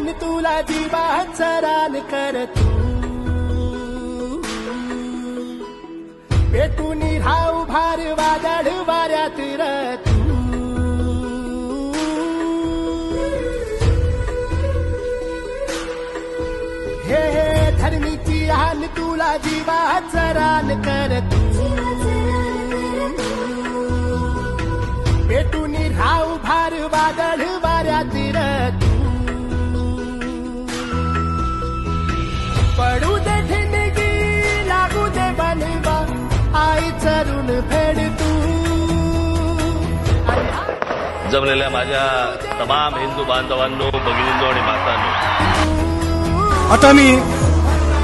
हान तुला जीवाचा रान कर तू पेटून राहू भार वादळ वाऱ्यात र तू हे हे धरणीची हान तुला जीवाचा रान कर तू पेटून राहू भार वादळ वाऱ्यात र तू पडू दे ठिणगी लागू दे बनवा आई चरून फेड तू जमलेल्या माझ्या तमाम हिंदू बांधवांनो, भगिनींनो आणि मातांनो, आता मी